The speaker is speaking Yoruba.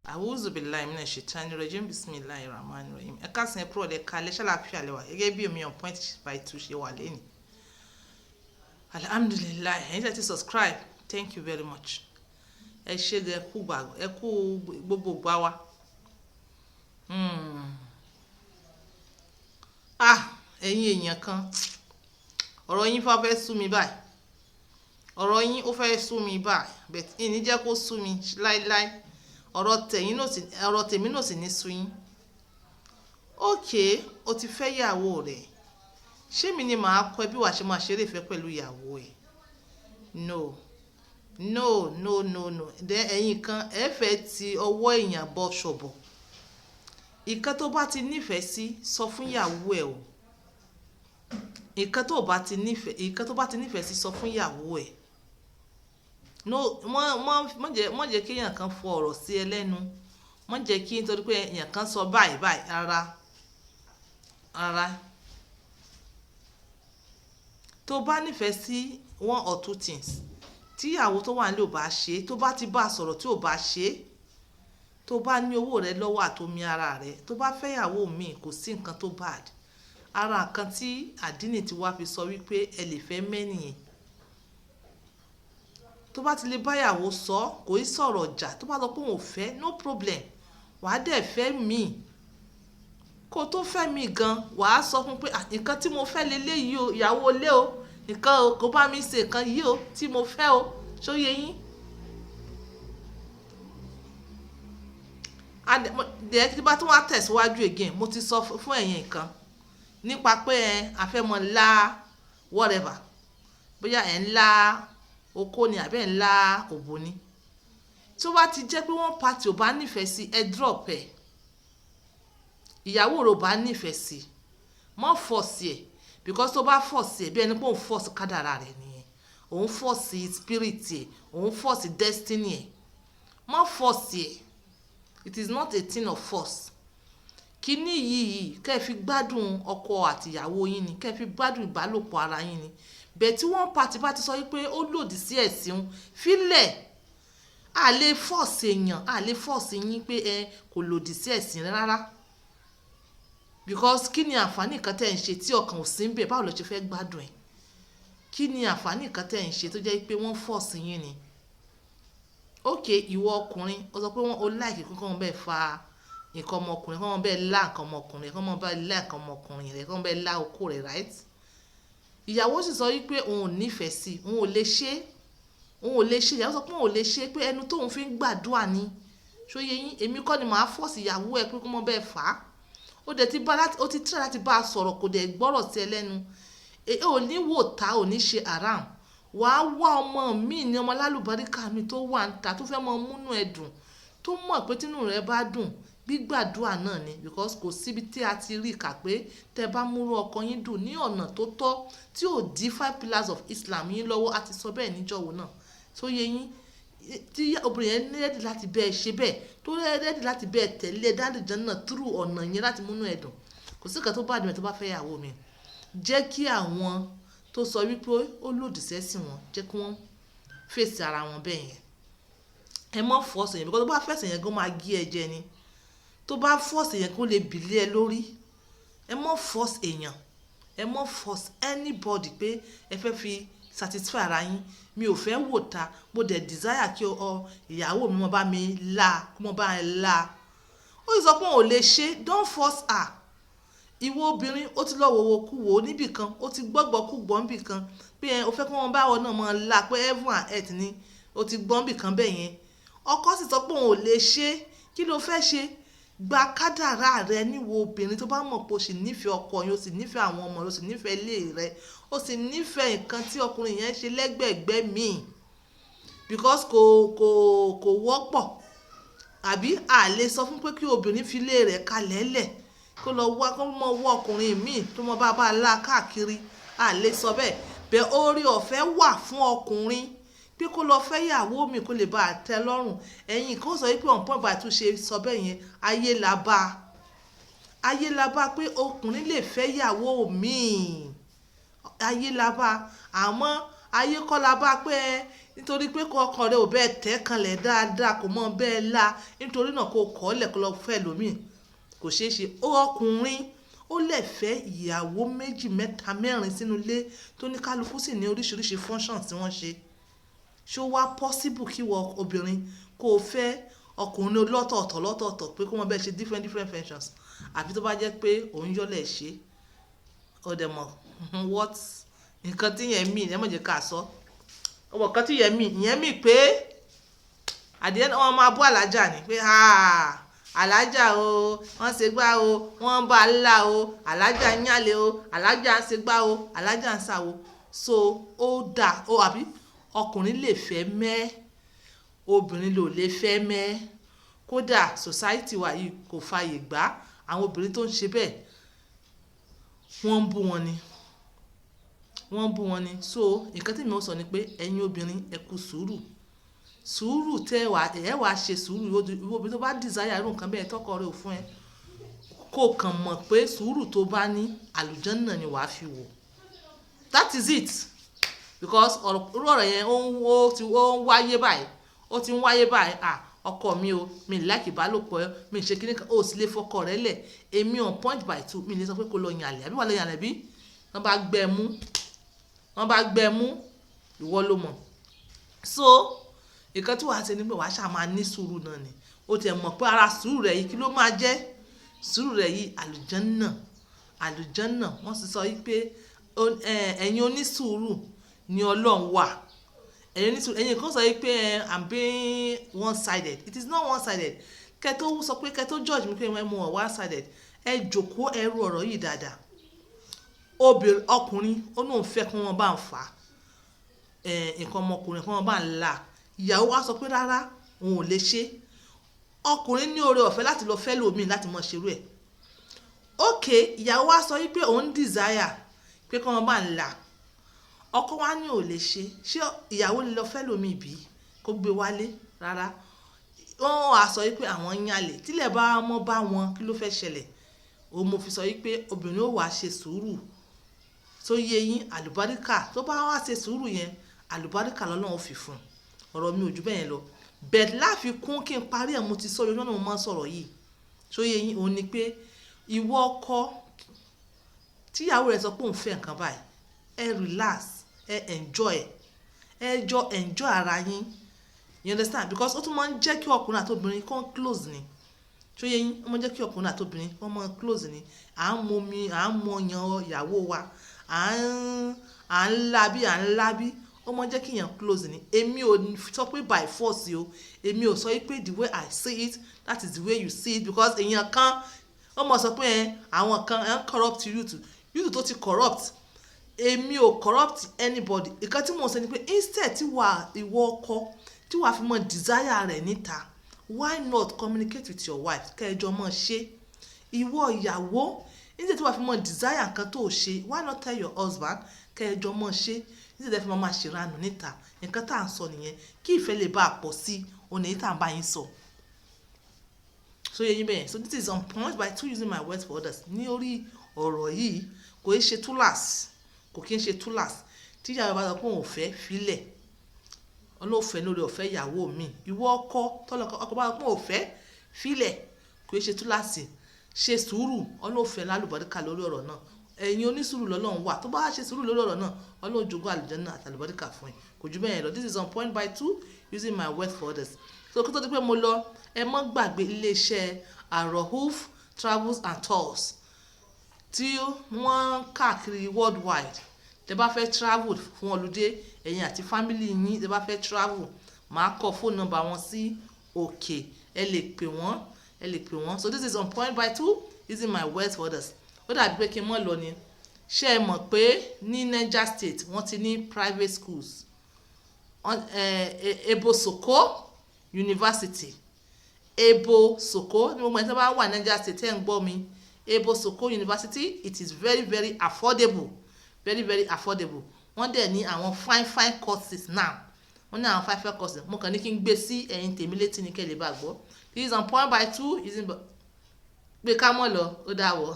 Awuzu billahi minash shaitani rajim bismillahir rahmanir rahim. Ẹ káàsán pro de kale ṣàlàáfíà lẹ wà gẹ́gẹ́ bí omi on point by 2 ṣe wà lẹ́ni. Alhamdulillah, ẹ̀yin tẹ́ ti subscribe. Thank you very much. Ẹ ṣé gẹ kú gbà ẹ kú gbogbo gbà wá. Ẹ̀yin èèyàn kan. Ọ̀rọ̀ yín fẹ́ sú mi báyìí. Ọ̀rọ̀ yín ó fẹ́ sú mi báyìí. But ìní jẹ́ kó sú mi láíláí. Ọ̀rọ̀ tèmi náà sì ní sú yín. Okay, o ti fẹ́ ìyàwó rẹ̀. Ṣé mi ni màá kọ́ ẹ bí wàá ṣe máa ṣeré ìfẹ́ pẹ̀lú ìyàwó ẹ̀? No. Ẹ̀yin kan ẹ fẹ́ ti ọwọ́ èèyàn bọ́ ṣọ̀bọ̀. Ìkan tó bá ti nífẹ̀ẹ́ sí sọ fún ìyàwó ẹ̀ o. Ìkan tó bá ti nífẹ̀ẹ́ sí sọ fún ìyàwó ẹ̀. No, mọ́ jẹ́ kí èèyàn kan fọ ọ̀rọ̀ sí ẹ lẹ́nu. Mọ́ jẹ́ kí nítorí pé èèyàn kan sọ báyìí rárá. Tó bá nífẹ̀ẹ́ sí one or two things, tí ìyàwó tó wà nílé ò bá ṣe, tó bá ti bá sọ̀rọ̀ tí ò bá ṣe, tó bá ní owó rẹ lọ́wọ́ àtomi ara rẹ, tó bá fẹ́ ìyàwó mi kò sí nǹkan tó bad. Ara nǹkan tí àdínì ti wá fi sọ wípé ẹ lè fẹ́ mẹ́nìyàn. Tó bá ti lè báyàwó sọ kò í sọ̀rọ̀ ọjà, tó bá sọ pé òun ò fẹ́ no problem, wàá dẹ̀ fẹ́ mi. Kó tó fẹ́ mi gan wàá sọ fún pé nǹkan tí mo fẹ́ leléyìí o, ìyàwó lé o, nǹkan o kò bá mi ṣe nǹkan yìí o tí mo fẹ́ o, ṣó yé yín. Dẹ̀ tí bá tún wá tẹ̀síwájú again, mo ti sọ fún ẹ̀yin nǹkan nípa pé a fẹ́ mọ ńlá whatever, bóyá ẹ̀ ńlá oko ni àbẹ́ ńlá òbò ni. Tó bá ti jẹ́ pé wọ́n pàtì ò bá nífẹ̀ẹ́ sí ẹ drop ẹ̀. Ìyàwó rẹ̀ ò bá nífẹ̀ẹ́ sí mọ́ force ẹ̀, because tó bá force ẹ̀ bí ẹni pé òun force kádàrá rẹ̀ nìyẹn. Òun force spirit ẹ̀, òun force destiny ẹ̀. Mọ́ force ẹ̀. It is not a thing of force. Kíní yìí kẹ́ fi gbádùn ọkọ àti ìyàwó yín ni, kẹ́ fi gbádùn ìbálòpọ̀ ara yín ni. Bẹ́ẹ̀ tí wọ́n pàtì bá ti sọ wípé ó lòdì sí ẹ̀sìn fílẹ̀. A lè force èèyàn, a lè force yín pé kò lòdì sí ẹ̀sìn rárá. Because kí ni àǹfààní kan tẹ́ ń ṣe tí ọkàn ò sí ń bẹ̀, báwo ló ṣe fẹ́ gbádùn ẹ̀? Kí ni àǹfààní kan tẹ́ ń ṣe tó jẹ́ pé wọ́n force yín ni? Okay, ìwọ ọkùnrin ó sọ pé ó like kí wọ́n bẹ́ẹ̀ fa nǹkan ọmọkùnrin, kí wọ́n bẹ́ẹ̀ lá nǹkan ọmọkùnrin, kí wọ́n bẹ́ẹ̀ lá nǹkan ọmọkùnrin rẹ̀, kí wọ́n bẹ́ẹ̀ lá okó rẹ̀, right? Ìyàwó sì sọ wípé òun ò nífẹ̀ẹ́ sí, òun ò lè ṣe. Ìyàwó sọ pé òun ò lè ṣe pé ẹnu tóun fi ń gbàdúrà ni. Ṣó yé yín, èmi kọ́ ni màá force ìyàwó ẹ pé kí wọ́n bẹ́ẹ̀ fà á. Ó ti try láti bá a sọ̀rọ̀ kò dẹ̀ gbọ́rọ̀ sí ẹ lẹ́nu. Ò ní wò ta, ò ní ṣe haram. Wàá wá ọmọ mi ní ọmọ lálùbáríkà mi tó wà ń ta tó fẹ́ mọ múnú ẹ dùn, tó mọ̀ pé tínú rẹ bá dùn gbígbàdúrà náà ni, because kò síbi tí a ti rí kà pé tẹ bá múrú ọkọ yín dùn ní ọ̀nà tó tọ́ tí ò dí 5 pillars of Islam yín lọ́wọ́. A ti sọ bẹ́ẹ̀ níjọ́wọ́ náà. Tó yé yín, tí obìnrin yẹn rẹ́dì láti bẹ́ẹ̀ ṣe bẹ́ẹ̀, tó rẹ́dì láti bẹ́ẹ̀ tẹ̀lé dáàdì jẹ́ náà through ọ̀nà yẹn láti múnú ẹ dùn, kò sí nǹkan tó bá dùn ẹ̀ tó bá fẹ́ ìyàwó mi. Jẹ́ kí àwọn tó sọ wípé ó lòdì sẹ́sìn wọn jẹ́ kí wọ́n fèsì ara wọn bẹ́ẹ̀ yẹn. Ẹ mọ́ force yẹn, because tó bá fẹ̀sẹ̀ yẹn gan máa gé ẹ jẹ ni. Tó bá force yẹn kó lè bìlẹ̀ ẹ lórí. Ẹ mọ́ force èèyàn, ẹ mọ́ force anybody pé ẹ fẹ́ fi satisfy ara yín. Mi ò fẹ́ wò ta, mo dẹ̀ desire kí ìyàwó mi mọ́ bá mi la, kó mọ́ bá ẹ la. Ó sì sọ pé òun ò lè ṣe, don't force her. Ìwọ obìnrin ó ti lọ wòwò kú wò níbì kan, ó ti gbọ́gbọ́ kú gbọ́ níbì kan pé ó fẹ́ kí wọ́n bá wọn náà mọ́ la pé heaven and earth ni, ó ti gbọ́ níbì kan bẹ́ẹ̀ yẹn. Ọkọ sì sọ pé òun ò lè ṣe, kí ló fẹ́ ṣe? Gba kádàrá rẹ níwọ obìnrin tó bá mọ̀ pé o sì nífẹ̀ẹ́ ọkọ yín, o sì nífẹ̀ẹ́ àwọn ọmọ rẹ, o sì nífẹ̀ẹ́ ilé rẹ, o sì nífẹ̀ẹ́ nǹkan tí ọkùnrin yẹn ṣe lẹ́gbẹ̀ẹ́gbẹ́ míì, because kò wọ́pọ̀. Àbí a lè sọ fún pé kí obìnrin fi ilé rẹ̀ kalẹ̀ lẹ̀ kó lọ wá kó mọ wọ ọkùnrin míì tó mọ bá la káàkiri. A lè sọ bẹ́ẹ̀. Bẹ́ẹ̀ oore ọ̀fẹ́ wà fún ọkùnrin pé kó lọ fẹ́ ìyàwó mi kó lè bá a tẹ́ lọ́rùn. Ẹ̀yin kan sọ wípé on point by 2 ṣe sọ bẹ́ẹ̀ yẹn, ayé la bá pé ọkùnrin lè fẹ́ ìyàwó mi. Ayé la bá, àmọ́ ayé kọ́ la bá pé nítorí pé ọkọ rẹ ò bẹ́ẹ̀ tẹ́ kanlẹ̀ dáadáa kò mọ bẹ́ẹ̀ la nítorí náà kò kọ́ lẹ̀ kó lọ fẹ́ lómi kò ṣeé ṣe. Ọkùnrin ó lè fẹ́ ìyàwó 2, 3, 4 sínú ilé tó ní kálukú sì ní oríṣiríṣi functions tí wọ́n ṣe. Ṣó wá possible kí wọ obìnrin kó o fẹ́ ọkùnrin lọ́tọ̀ọ̀tọ̀ pé kó wọ́n bẹ́ẹ̀ ṣe different functions àfi tó bá jẹ́ pé òun yọ́lẹ̀ ṣe ọ̀dẹ̀ mọ̀ what nǹkan tí yẹn mì ẹ̀ mọ̀ jẹ́ ká sọ ọmọ kan tí yẹn mì pé àdìẹ wọn máa bú alájà ni pé alájà o wọ́n ṣe gbá o wọ́n bá ńlá o alájà ń yàlẹ̀ o alájà ń ṣe gbá o alájà ń ṣàwo so ó dà ó àbí ọkùnrin lè fẹ́ mẹ́ obìnrin ló lè fẹ́ mẹ́ kódà society wa yìí kò fààyè gbà àwọn obìnrin tó ń ṣe bẹ́ẹ̀ wọ́n ń bú wọn ni so nǹkan tí mi ò sọ ni pé ẹ̀yin obìnrin ẹ kú sùúrù tẹ́ ẹ wàá ṣe sùúrù obìnrin tó bá desire irú nǹkan bẹ́ẹ̀ tọkọ rẹ̀ ò fún ẹ kó kàn mọ̀ pé sùúrù tó bá ní àlùjànnà ni wàá fi wò that is it because ọ̀rọ̀ yẹn ó ń wáyé báyìí ọkọ mi o mi láìkì ìbálòpọ̀ mi ṣe kíní kan ó sì lè fọkọ rẹ̀ lẹ̀ èmi on point by 2 mi lè sọ pé kó lọ yàn àlè àbí wà lọ yàn àlè bí wọ́n bá gbẹ mú ìwọ ló mọ̀ so nǹkan tí wàá ṣe ni pé wàá ṣáà máa ní sùúrù náà ni ó ti mọ̀ pé ara sùúrù rẹ̀ yìí kí ló máa jẹ́ sùúrù rẹ̀ yìí àlùjànnà wọ́n sì sọ pé ẹ̀yin onísùúrù ni Ọlọ́run wà ẹ̀yin kan sọ pé I'm being one-sided it is not one-sided kẹ́ tó sọ pé kẹ́ tó judge mi pé mo wà one-sided ẹ jòkó ẹrù ọ̀rọ̀ yìí dáadáa ọkùnrin ó náà fẹ́ kí wọ́n bá ń fà nǹkan ọmọkùnrin kí wọ́n bá ń la ìyàwó wa sọ pé rárá òun ò lè ṣe ọkùnrin ní oore ọ̀fẹ́ láti lọ fẹ́ lómi láti mọ̀ ṣerú ẹ̀ ìyàwó wa sọ wípé òun desire pé kí wọ́n bá ń la ọkọ wa ní ò lè ṣe ìyàwó lè lọ fẹ́ lómi bí kó gbé wálé rárá wọ́n wá sọ wípé àwọn ń yàlè tílẹ̀ bá mọ́ bá wọn kí ló fẹ́ ṣẹlẹ̀ òun mo fi sọ wípé obìnrin ó wá ṣe sùúrù tó yé yín àlùbáríkà tó bá wá ṣe sùúrù yẹn àlùbáríkà lọ́nà ó fi fún ọ̀rọ̀ mi ò jù bẹ́ẹ̀ lọ bẹ́ẹ̀ láfikún kí n parí ẹ̀ mo ti sọ yọjọ́ náà mo máa ń sọ̀rọ̀ yìí tó yé yín òun ni pé ìwọ ọkọ tíyàwó rẹ̀ sọ pé òun fẹ́ nǹkan báyìí ẹ relax ẹ enjoy ara yín you understand because ó tún máa ń jẹ́ kí ọkùnrin àti obìnrin kàn close ni tó yé yín ó máa ń jẹ́ kí ọkùnrin àti obìnrin kàn máa close ni à ń momi à ń mọyàn ìyàwó wa à ń lábí ó máa ń jẹ́ kí èèyàn close ni èmi ò sọ pé by force o èmi ò sọ pé the way I see it that is the way you see it because èèyàn kan ó máa sọ pé àwọn kan ń corrupt youth tó ti corrupt èmi ò corrupt anybody nǹkan tí mo sọ ni pé instead tí ìwọ ọkọ tí wàá fi mọ desire rẹ̀ níta why not communicate with your wife kẹjọ mọ ṣe ìwọ ìyàwó instead tí wàá fi mọ desire nǹkan tó ṣe why not tell your husband kẹjọ mọ ṣe instead tí wàá fi mọ máa ṣèrànù níta nǹkan tá à ń sọ nìyẹn kí ìfẹ́ lè bá a pọ̀ sí òun èyí tá à ń bá yín sọ so yẹ yín bẹ́ẹ̀ so this is on point by 2 using my words for others ní orí ọ̀rọ̀ yìí kò í ṣe kò kí ń ṣe túláàsì tí ìyàwó bá sọ pé òun ò fẹ́ filẹ̀ ọlọ́ọ̀fẹ́ lórí ọ̀fẹ́ ìyàwó mi ìwọ ọkọ ọkọ bá sọ pé òun ò fẹ́ filẹ̀ kò í ṣe túláàsì ṣe sùúrù ọlọ́ọ̀fẹ́ lálùbọ́díkà lórí ọ̀rọ̀ náà ẹ̀yin onísùúrù lọ́lọ́run wà tó bá ṣe sùúrù lórí ọ̀rọ̀ náà ọlọ́run jogún àlùjànnà àti àlùbọ́díkà fún ẹ kò jù bẹ́ẹ̀ lọ this is on point by 2 using my words for others so kí tó di pé mo lọ ẹ mọ́ gbàgbé iléeṣẹ́ Rauf travels and tours tí wọ́n káàkiri worldwide tẹ́ bá fẹ́ travel fún holiday ẹ̀yin àti family yín tẹ́ bá fẹ́ travel màá kọ phone number wọn sí òkè ẹ lè pè wọ́n so this is on point by 2 using my words for others ó dàbí pé kí n mọ̀ lọ ni ṣé ẹ mọ̀ pé ní Niger State wọ́n ti ní private schools Ebo Soko University Ebo Soko ní gbogbo ẹni tó bá wà Niger State ẹ̀ ń gbọ́ mi Ebo Soko University it is very very affordable wọ́n dẹ̀ ní àwọn fine courses now wọ́n ní àwọn fine courses mo kàn ní kí n gbé sí ẹ̀yìn tèmi létí ní kẹ́lẹ́ bá gbọ́ this is on point by 2 using gbé ká mọ́ lọ ó dáwọ́.